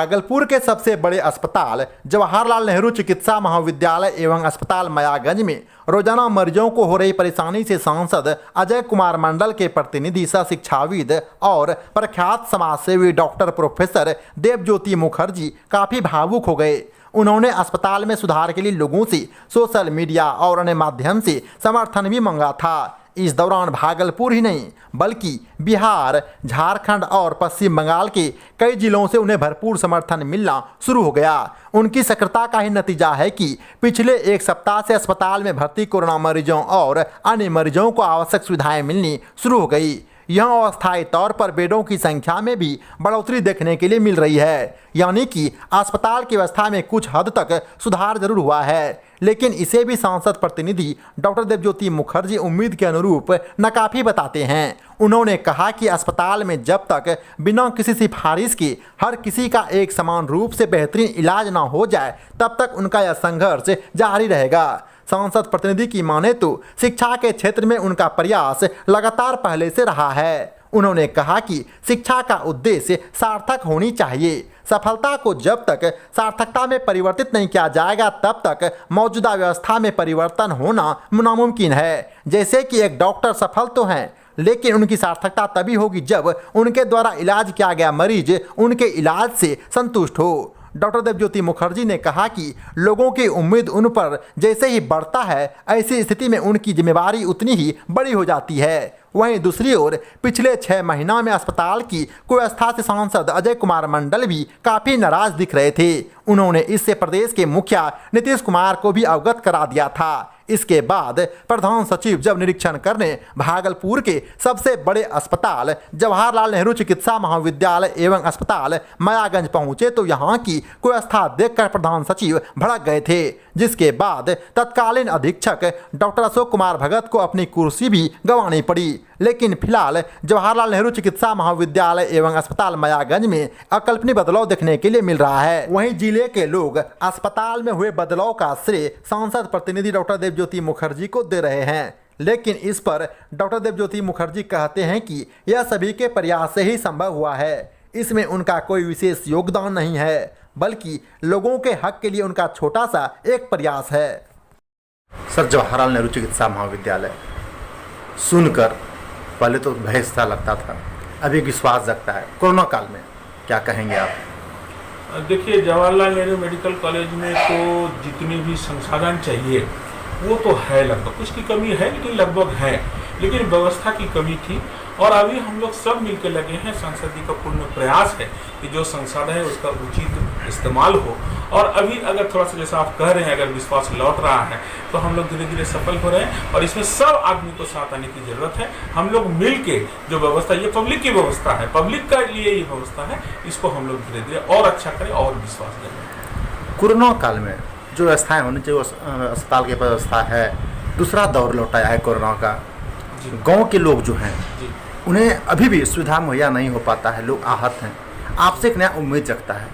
भागलपुर के सबसे बड़े अस्पताल जवाहरलाल नेहरू चिकित्सा महाविद्यालय एवं अस्पताल मायागंज में रोजाना मरीजों को हो रही परेशानी से सांसद अजय कुमार मंडल के प्रतिनिधि सह शिक्षाविद और प्रख्यात समाजसेवी डॉक्टर प्रोफेसर देवज्योति मुखर्जी काफी भावुक हो गए। उन्होंने अस्पताल में सुधार के लिए लोगों से सोशल मीडिया और अन्य माध्यम से समर्थन भी मांगा था। इस दौरान भागलपुर ही नहीं बल्कि बिहार, झारखंड और पश्चिम बंगाल के कई जिलों से उन्हें भरपूर समर्थन मिलना शुरू हो गया। उनकी सक्रियता का ही नतीजा है कि पिछले एक सप्ताह से अस्पताल में भर्ती कोरोना मरीजों और अन्य मरीजों को आवश्यक सुविधाएं मिलनी शुरू हो गई। यहाँ अस्थायी तौर पर बेडों की संख्या में भी बढ़ोतरी देखने के लिए मिल रही है, यानी कि अस्पताल की व्यवस्था में कुछ हद तक सुधार जरूर हुआ है, लेकिन इसे भी सांसद प्रतिनिधि डॉक्टर देवज्योति मुखर्जी उम्मीद के अनुरूप नाकाफी बताते हैं। उन्होंने कहा कि अस्पताल में जब तक बिना किसी सिफारिश के हर किसी का एक समान रूप से बेहतरीन इलाज ना हो जाए तब तक उनका यह संघर्ष जारी रहेगा। सांसद प्रतिनिधि की माने तो शिक्षा के क्षेत्र में उनका प्रयास लगातार पहले से रहा है। उन्होंने कहा कि शिक्षा का उद्देश्य सार्थक होनी चाहिए। सफलता को जब तक सार्थकता में परिवर्तित नहीं किया जाएगा तब तक मौजूदा व्यवस्था में परिवर्तन होना नामुमकिन है। जैसे कि एक डॉक्टर सफल तो हैं, लेकिन उनकी सार्थकता तभी होगी जब उनके द्वारा इलाज किया गया मरीज उनके इलाज से संतुष्ट हो। डॉक्टर देवज्योति मुखर्जी ने कहा कि लोगों की उम्मीद उन पर जैसे ही बढ़ता है, ऐसी स्थिति में उनकी जिम्मेवारी उतनी ही बड़ी हो जाती है। वहीं दूसरी ओर पिछले 6 महीना में अस्पताल की कुव्यवस्था से सांसद अजय कुमार मंडल भी काफ़ी नाराज दिख रहे थे। उन्होंने इससे प्रदेश के मुखिया नीतीश कुमार को भी अवगत करा दिया था। इसके बाद प्रधान सचिव जब निरीक्षण करने भागलपुर के सबसे बड़े अस्पताल जवाहरलाल नेहरू चिकित्सा महाविद्यालय एवं अस्पताल मायागंज पहुंचे तो यहां की व्यवस्था देखकर प्रधान सचिव भड़क गए थे, जिसके बाद तत्कालीन अधीक्षक डॉक्टर अशोक कुमार भगत को अपनी कुर्सी भी गंवानी पड़ी। लेकिन फिलहाल जवाहरलाल नेहरू चिकित्सा महाविद्यालय एवं अस्पताल मायागंज में अकल्पनीय बदलाव देखने के लिए मिल रहा है। वहीं जिले के लोग अस्पताल में हुए बदलाव का श्रेय सांसद प्रतिनिधि डॉक्टर देवज्योति मुखर्जी को दे रहे हैं, लेकिन इस पर डॉक्टर देवज्योति मुखर्जी कहते हैं कि यह सभी के प्रयास से ही संभव हुआ है। इसमें उनका कोई विशेष योगदान नहीं है, बल्कि लोगों के हक के लिए उनका छोटा सा एक प्रयास है। सर, जवाहरलाल नेहरू चिकित्सा महाविद्यालय सुनकर पहले तो भय सा लगता था, अभी विश्वास जगता है। कोरोना काल में क्या कहेंगे आप? देखिए, जवाहरलाल नेहरू मेडिकल कॉलेज में तो जितनी भी संसाधन चाहिए वो तो है, लगभग कुछ की कमी है लेकिन लगभग है, लेकिन व्यवस्था की कमी थी। और अभी हम लोग सब मिलकर लगे हैं, सांसद जी का पूर्ण प्रयास है कि जो संसाधन है उसका उचित इस्तेमाल हो। और अभी अगर थोड़ा सा जैसा आप कह रहे हैं, अगर विश्वास लौट रहा है तो हम लोग धीरे धीरे सफल हो रहे हैं और इसमें सब आदमी को साथ आने की जरूरत है। हम लोग मिल के जो व्यवस्था, ये पब्लिक की व्यवस्था है, पब्लिक का लिए ये व्यवस्था है, इसको हम लोग धीरे धीरे और अच्छा करें और विश्वास दें। कोरोना काल में जो व्यवस्थाएं होनी चाहिए अस्पताल की व्यवस्था है। दूसरा दौर लौटाया है कोरोना का। गांव के लोग जो हैं उन्हें अभी भी सुविधा मुहैया नहीं हो पाता है, लोग आहत हैं। आपसे एक नया उम्मीद जगता है,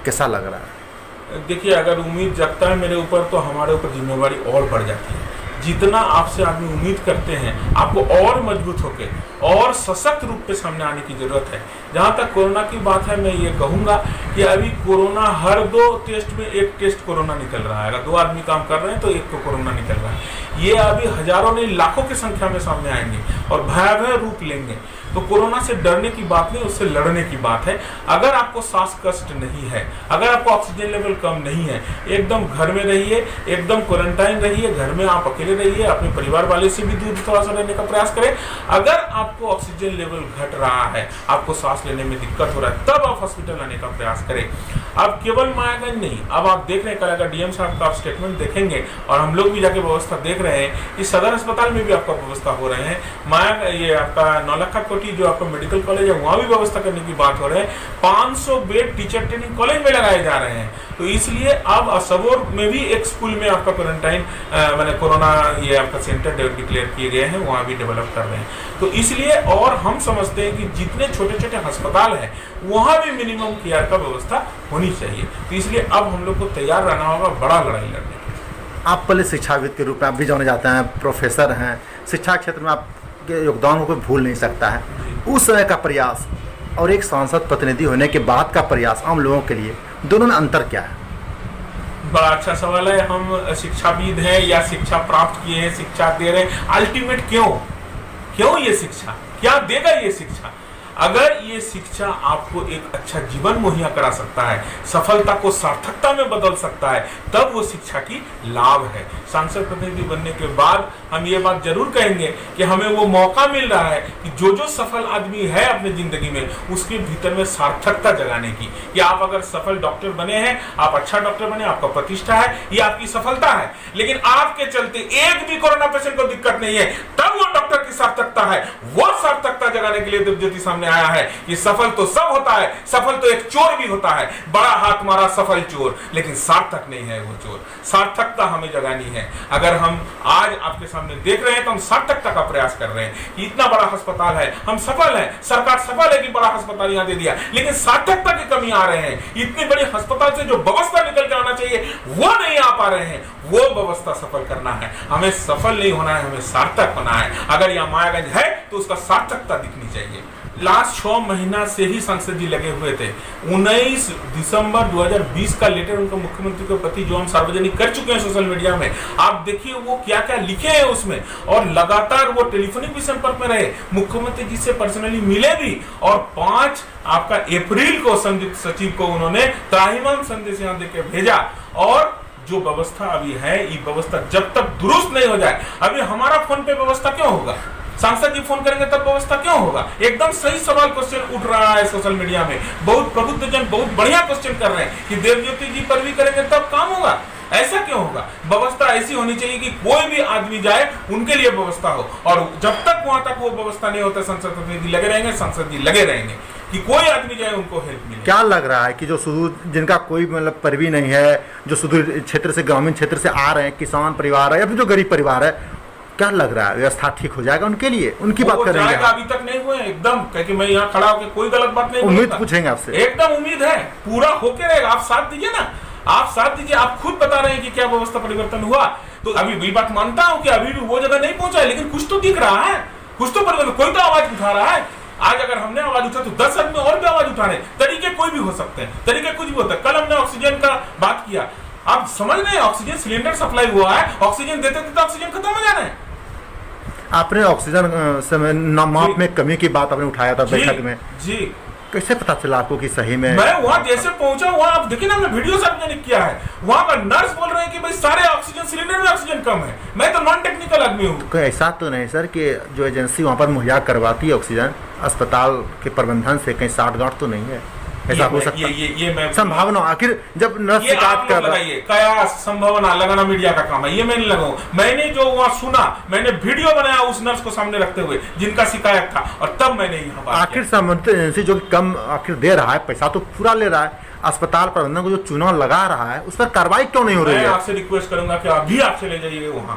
कैसा लग रहा है? देखिए, अगर उम्मीद जगता है मेरे ऊपर तो हमारे ऊपर जिम्मेवारी और बढ़ जाती है। जितना आपसे आदमी उम्मीद करते हैं, आपको और मजबूत होकर और सशक्त रूप पे सामने आने की जरूरत है। जहाँ तक कोरोना की बात है, मैं ये कहूँगा कि अभी कोरोना हर 2 टेस्ट में एक टेस्ट कोरोना निकल रहा है। अगर 2 आदमी काम कर रहे हैं तो एक को कोरोना निकल रहा है। ये अभी हजारों नहीं लाखों की संख्या में सामने आएंगे और भयावह रूप लेंगे। तो कोरोना से डरने की बात नहीं, उससे लड़ने की बात है। अगर आपको सांस कष्ट नहीं है, अगर आपको ऑक्सीजन लेवल कम नहीं है, एकदम घर में रहिए, एकदम क्वारंटाइन रहिए, घर में आप अकेले रहिए, अपने परिवार वाले से भी दूर थोड़ा सा रहने का प्रयास करें। अगर आपको ऑक्सीजन लेवल घट रहा है, आपको सांस लेने में दिक्कत हो रहा है, तब आप हॉस्पिटल आने का प्रयास करें। अब केवल मायागंज नहीं, अब आप देख रहे हैं, कल अगर डीएम साहब का आप स्टेटमेंट देखेंगे और हम लोग भी जाके व्यवस्था देख रहे हैं कि सदर अस्पताल में भी आपका व्यवस्था हो रहे हैं। ये आपका नौलखा जो आपका मेडिकल कॉलेज है वहां भी व्यवस्था करने की बात हो रही है। 500 बेड टीचर ट्रेनिंग कॉलेज में लगाए जा रहे हैं। तो इसलिए अब असबोर में भी एक स्कूल में आपका क्वारंटाइन मैंने कोरोना ये आपका सेंटर डिक्लेयर किए गए हैं, वहां भी डेवलप कर रहे हैं। तो इसलिए और हम समझते हैं कि जितने छोटे छोटे अस्पताल हैं वहां भी मिनिमम केयर का व्यवस्था होनी चाहिए। तो इसलिए अब हम लोग को तैयार रहना होगा बड़ा लड़ाई लड़ने के। आप पहले शिक्षाविद के रूप में आप भी जाने जाते हैं, प्रोफेसर हैं, शिक्षा क्षेत्र में आपके योगदान को कोई भूल नहीं सकता है। उस समय का प्रयास और एक सांसद प्रतिनिधि होने के बाद का प्रयास आम लोगों के लिए, दोनों में अंतर क्या है? बड़ा अच्छा सवाल है। हम शिक्षाविद हैं या शिक्षा प्राप्त किए हैं, शिक्षा दे रहे हैं, अल्टीमेट क्यों ये शिक्षा, क्या देगा ये शिक्षा? अगर ये शिक्षा आपको एक अच्छा जीवन मुहैया करा सकता है, सफलता को सार्थकता में बदल सकता है, तब वो शिक्षा की लाभ है। सांसद प्रतिनिधि बनने के बाद हम ये बात जरूर कहेंगे कि हमें वो मौका मिल रहा है कि जो सफल आदमी है अपनी जिंदगी में, उसके भीतर में सार्थकता जगाने की। कि आप अगर सफल डॉक्टर बने हैं, आप अच्छा डॉक्टर बने, आपका प्रतिष्ठा है, ये आपकी सफलता है। लेकिन आपके चलते एक भी कोरोना पेशेंट को दिक्कत नहीं है, तब वो डॉक्टर की सार्थकता है। वो सार्थकता जगाने के लिए दिव्यज्योति सामने आया है कि सफल तो सब होता है, सफल तो एक चोर भी होता है, बड़ा हाथ मारा सफल चोर, लेकिन सार्थक नहीं है वो चोर। सार्थकता हमें जगानी है। अगर हम आज आपके सामने देख रहे हैं तो हम सार्थकता का प्रयास कर रहे हैं कि इतना बड़ा अस्पताल है, हम सफल हैं, सरकार सफल है कि बड़ा अस्पताल यहां दे दिया, लेकिन सार्थकता की कमी आ रहे हैं। इतनी बड़ी अस्पताल से जो व्यवस्था निकल के आना चाहिए वो नहीं आ पा रहे हैं। वो व्यवस्था सफल करना है, हमें सफल नहीं होना है, हमें सार्थक होना है। अगर यह मायागंज है तो उसका सार्थकता दिखनी चाहिए। लास्ट 6 महीना से ही सांसद जी लगे हुए थे। 19 दिसंबर 2020 का लेटर उनका मुख्यमंत्री के प्रति जो हम सार्वजनिक कर चुके हैं सोशल मीडिया में, आप देखिए वो क्या क्या लिखे हैं उसमें। और लगातार वो टेलीफोनिक भी संपर्क में रहे, मुख्यमंत्री जी से पर्सनली मिले भी, और 5 आपका अप्रैल को संयुक्त सचिव को उन्होंने त्राहिमाम संदेश यहाँ देके भेजा। और जो व्यवस्था अभी है, ये व्यवस्था जब तक दुरुस्त नहीं हो जाए, अभी हमारा फोन पे व्यवस्था क्यों होगा? सांसद जी फोन करेंगे तब व्यवस्था क्यों होगा? एकदम सही सवाल क्वेश्चन उठ रहा है सोशल मीडिया में। बहुत प्रबुद्ध जन बहुत बढ़िया क्वेश्चन कर रहे हैं कि देवज्योति जी पर भी करेंगे तब काम होगा। ऐसा क्यों होगा? व्यवस्था ऐसी होनी चाहिए कि कोई भी आदमी जाए उनके लिए व्यवस्था हो, और जब तक वहां तक वो व्यवस्था नहीं होता, संसद प्रतिनिधि लगे रहेंगे, सांसद जी लगे रहेंगे कि कोई आदमी जाए उनको हेल्प मिले। क्या लग रहा है कि जो सुदूर, जिनका कोई मतलब परवी नहीं है, जो सुदूर क्षेत्र से, ग्रामीण क्षेत्र से आ रहे हैं, किसान परिवार है या फिर जो गरीब परिवार है, क्या लग रहा है व्यवस्था ठीक हो जाएगा उनके लिए? उनकी बात करेंगे। अभी तक नहीं हुए एकदम, क्योंकि मैं यहाँ खड़ा होकर कोई गलत बात नहीं, उम्मीद पूछेंगे आपसे। एकदम उम्मीद है, पूरा होके रहेगा। आप साथ दीजिए ना, आप साथ दीजिए। आप खुद बता रहे हैं कि क्या व्यवस्था परिवर्तन हुआ, तो अभी वही बात मानता हूं कि अभी भी वो जगह नहीं पहुंचा है, लेकिन कुछ तो दिख रहा है, कुछ तो परिवर्तन, कोई तो आवाज उठा रहा है। आज अगर हमने आवाज उठा तो 10 आदमी और भी आवाज उठा रहे हैं। तरीके कोई भी हो सकते हैं, तरीके कुछ भी होता है। कल हमने ऑक्सीजन का बात किया, आप समझ रहे हैं, ऑक्सीजन सिलेंडर सप्लाई हुआ है, ऑक्सीजन देते देते ऑक्सीजन खत्म हो जा रहे हैं। आपने ऑक्सीजन माप में कमी की बात आपने उठाया था बैठक में जी। कैसे पता चला आपको कि सही में? मैं वहां जैसे पहुंचा, वहां आप देखिए ना, हमने वीडियो सार्वजनिक किया है, वहां का नर्स बोल रहे हैं कि भाई सारे ऑक्सीजन सिलेंडर में ऑक्सीजन कम है। मैं तो नॉन टेक्निकल आदमी हूँ। कोई ऐसा तो नहीं सर कि जो एजेंसी वहां पर मुहैया करवाती है ऑक्सीजन, अस्पताल के प्रबंधन से कहीं साठगांठ तो नहीं है? ऐसा हो सकता है? ये मैं संभावना, आखिर जब नर्स शिकायत कर रहा है, क्या संभावना लगाना मीडिया का काम है, ये मैं नहीं लगाऊं। मैंने जो वहां सुना, मैंने वीडियो बनाया उस नर्स को सामने रखते हुए जिनका शिकायत था, और तब मैंने यहाँ बात आखिर संबंधित एजेंसी जो कम आखिर दे रहा है, पैसा तो पूरा ले रहा है, अस्पताल प्रबंधन को जो चुनाव लगा रहा है उस पर कार्रवाई क्यों नहीं हो रही है? मैं आपसे रिक्वेस्ट करूंगा कि अभी आप चले जाइए वहां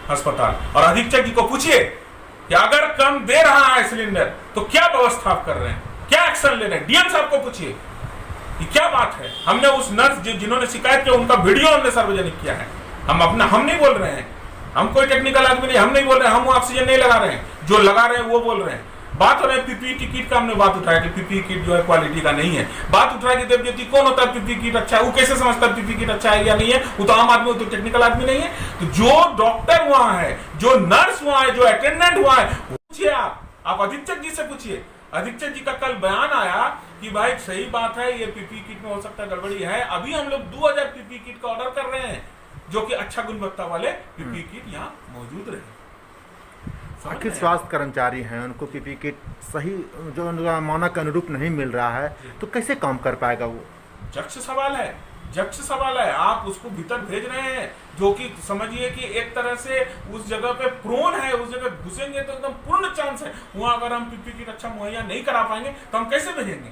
अस्पताल और अधीक्षक जी को पूछिए कि अगर कम दे रहा है सिलेंडर तो क्या व्यवस्था आप कर रहे हैं, क्या एक्शन ले रहे हैं। डीएम साहब को पूछिए कि क्या बात है। हमने उस नर्स जिन्होंने शिकायत किया उनका वीडियो हमने सार्वजनिक किया है। हम नहीं बोल रहे हैं, हम कोई टेक्निकल आदमी नहीं, हम नहीं बोल रहे हैं, हम ऑक्सीजन नहीं लगा रहे हैं, जो लगा रहे हैं वो बोल रहे हैं। बात हो रही है पीपीई किट का, हमने बात उठाया कि पीपीई किट जो है क्वालिटी का नहीं है। बात उठाया कि देवज्योति कौन होता है पीपीई किट अच्छा है, वो कैसे समझता है पीपीई किट अच्छा है या नहीं है? वो तो आम आदमी, वो तो टेक्निकल आदमी नहीं है। तो जो डॉक्टर वहां है, जो नर्स वहां है, जो अटेंडेंट वहां है, पूछिए आप अधीक्षक जी से पूछिए। अधीक्षक जी का कल बयान आया कि भाई सही बात है, ये पीपीई किट में हो सकता है गड़बड़ी है। अभी हम लोग 2000 पीपीई किट का ऑर्डर कर रहे हैं, जो कि अच्छा गुणवत्ता वाले पीपीई किट यहाँ मौजूद रहे। आखिर स्वास्थ्य कर्मचारी हैं, उनको पीपीई किट सही जो मानक अनुरूप नहीं मिल रहा है, तो कैसे काम कर पाएगा वो? जक्ष सवाल है, जक्ष सवाल है। आप उसको भीतर भेज रहे हैं, जो कि समझिए कि एक तरह से उस जगह पे प्रोन है, उस जगह घुसेंगे तो एकदम पूर्ण चांस है। वहां अगर हम पीपीई किट अच्छा मुहैया नहीं करा पाएंगे तो हम कैसे भेजेंगे?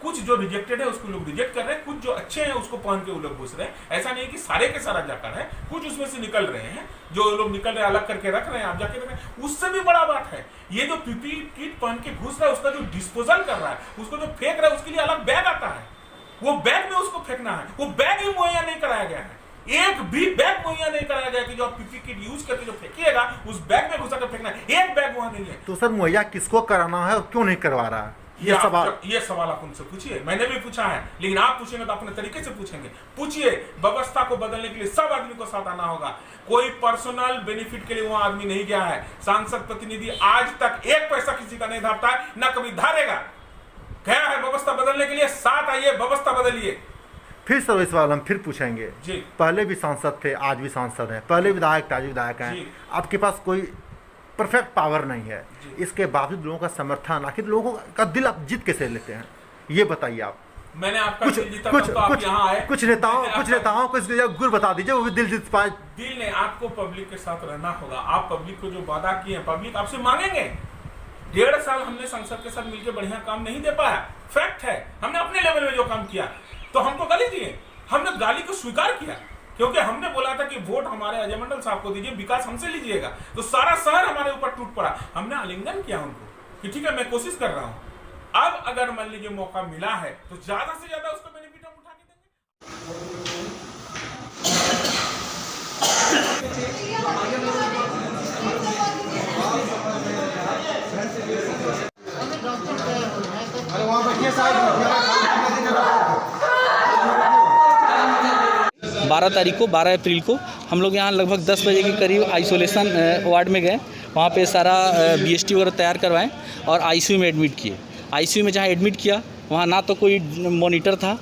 कुछ जो रिजेक्टेड है उसको लोग रिजेक्ट कर रहे हैं, कुछ जो अच्छे हैं उसको पहन के वो लोग घुस रहे हैं। ऐसा नहीं कि सारे के सारा जाकर है, कुछ उसमें से निकल रहे हैं, जो लोग निकल रहे हैं अलग करके रख रहे हैं, आप जाके रख रहे हैं। उससे भी बड़ा बात है, ये जो पीपीई किट पहन के घुस रहा है उसका जो डिस्पोजल कर रहा है, उसको जो फेंक रहा है, उसके लिए अलग बैग आता है, वो बैग में उसको फेंकना है। वो बैग ही मुहैया नहीं कराया गया है, एक भी बैग मुहैया नहीं कराया गया कि जो आप पीपीई किट यूज करके जो फेंकिएगा उस बैग में घुसा कर फेंकना है। एक बैग वहां नहीं है। तो सर मुहैया किसको कराना है और क्यों नहीं करवा रहा है? ये सवाल ये सवाल आप उनसे पूछिए, मैंने भी पूछा है, लेकिन आप पूछेंगे तो अपने तरीके से पूछेंगे। पूछिए, व्यवस्था को बदलने के लिए सब आदमी को साथ आना होगा। कोई पर्सनल बेनिफिट के लिए वहां आदमी नहीं गया है। सांसद प्रतिनिधि आज तक एक पैसा किसी का नहीं धारता है, ना कभी धारेगा। गया है व्यवस्था बदलने के लिए, साथ आइए, व्यवस्था बदलिए। फिर सर इस बार हम फिर पूछेंगे जी। पहले भी सांसद थे, आज भी सांसद हैं, पहले विधायक थे, आज विधायक हैं, आपके पास कोई परफेक्ट पावर नहीं है, इसके बावजूद लोगों का समर्थन, आखिर लोगों का दिल आप जीत कैसे लेते हैं, ये बताइए आप। मैंने आपका कुछ दिल जीता कुछ तब तो आप कुछ यहाँ आए। कुछ नेताओं को इसके गुर बता दीजिए, वो भी दिल जीत पाए। दिल ने आपको पब्लिक के साथ रहना होगा। आप पब्लिक को जो वादा किए हैं, पब्लिक आपसे मांगेंगे। 1.5 साल हमने संसद के साथ मिलकर बढ़िया काम नहीं दे पाया, फैक्ट है। हमने अपने लेवल में जो काम किया तो हमको गाली दिए, हमने गाली को स्वीकार किया, क्योंकि हमने बोला था कि वोट हमारे अजय मंडल साहब को दीजिए, विकास हमसे लीजिएगा। तो सारा शहर हमारे ऊपर टूट पड़ा। हमने आलिंगन किया उनको कि ठीक है, मैं कोशिश कर रहा हूं। अब अगर मान लीजिए मौका मिला है तो ज्यादा से ज्यादा उसका बेनिफिट हम उठा के अरे वहाँ बैठिए साहब। 12 तारीख को 12 अप्रैल को हम लोग यहाँ लगभग 10 बजे के करीब आइसोलेशन वार्ड में गए। वहाँ पे सारा BST वगैरह तैयार करवाएं और ICU में एडमिट किए। ICU में जहाँ एडमिट किया वहाँ ना तो कोई मॉनिटर था,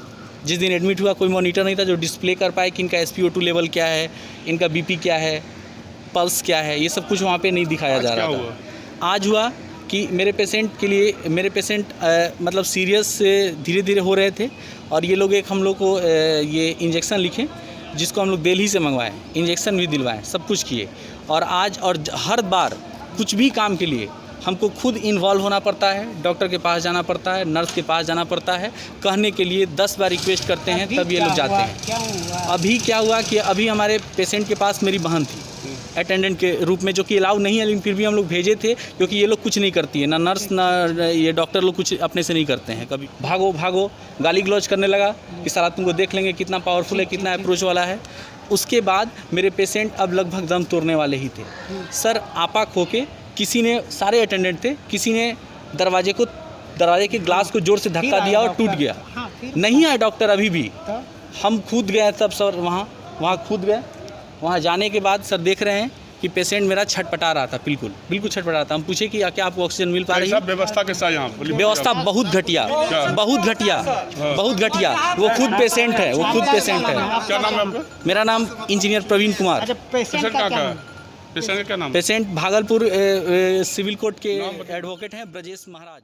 जिस दिन एडमिट हुआ कोई मॉनिटर नहीं था जो डिस्प्ले कर पाए कि इनका SpO2 लेवल क्या है, इनका BP क्या है, पल्स क्या है, ये सब कुछ वहाँ पे नहीं दिखाया जा रहा था। आज हुआ कि मेरे पेशेंट मतलब सीरियस से धीरे धीरे हो रहे थे और ये लोग हम लोग को ये इंजेक्शन लिखे, जिसको हम लोग दिल्ली से मंगवाए, इंजेक्शन भी दिलवाएं, सब कुछ किए। और आज और हर बार कुछ भी काम के लिए हमको खुद इन्वॉल्व होना पड़ता है, डॉक्टर के पास जाना पड़ता है, नर्स के पास जाना पड़ता है, कहने के लिए 10 बार रिक्वेस्ट करते हैं तब ये लोग जाते हैं। अभी क्या हुआ कि अभी हमारे पेशेंट के पास मेरी बहन थी अटेंडेंट के रूप में, जो कि अलाउ नहीं है, लेकिन फिर भी हम लोग भेजे थे क्योंकि ये लोग कुछ नहीं करती है, ना नर्स ना ये डॉक्टर लोग कुछ अपने से नहीं करते हैं। कभी भागो भागो गाली गलौज करने लगा कि सारा तुमको देख लेंगे कितना पावरफुल है, कितना अप्रोच वाला है। उसके बाद मेरे पेशेंट अब लगभग दम तोड़ने वाले ही थे सर। आपा खो के किसी ने, सारे अटेंडेंट थे, किसी ने दरवाजे के ग्लास को जोर से धक्का दिया और टूट गया। नहीं आए डॉक्टर अभी भी। हम कूद गए तब सर, वहाँ कूद गए। वहाँ जाने के बाद सर देख रहे हैं कि पेशेंट मेरा छटपटा रहा था, बिल्कुल छटपटा रहा था। हम पूछे कि क्या आपको ऑक्सीजन मिल पा रही है? व्यवस्था कैसा है यहाँ? व्यवस्था बहुत घटिया। वो खुद पेशेंट है, क्या नाम है आपका? मेरा नाम इंजीनियर प्रवीण कुमार। पेशेंट का क्या नाम? पेशेंट भागलपुर सिविल कोर्ट के एडवोकेट हैं ब्रजेश महाराज।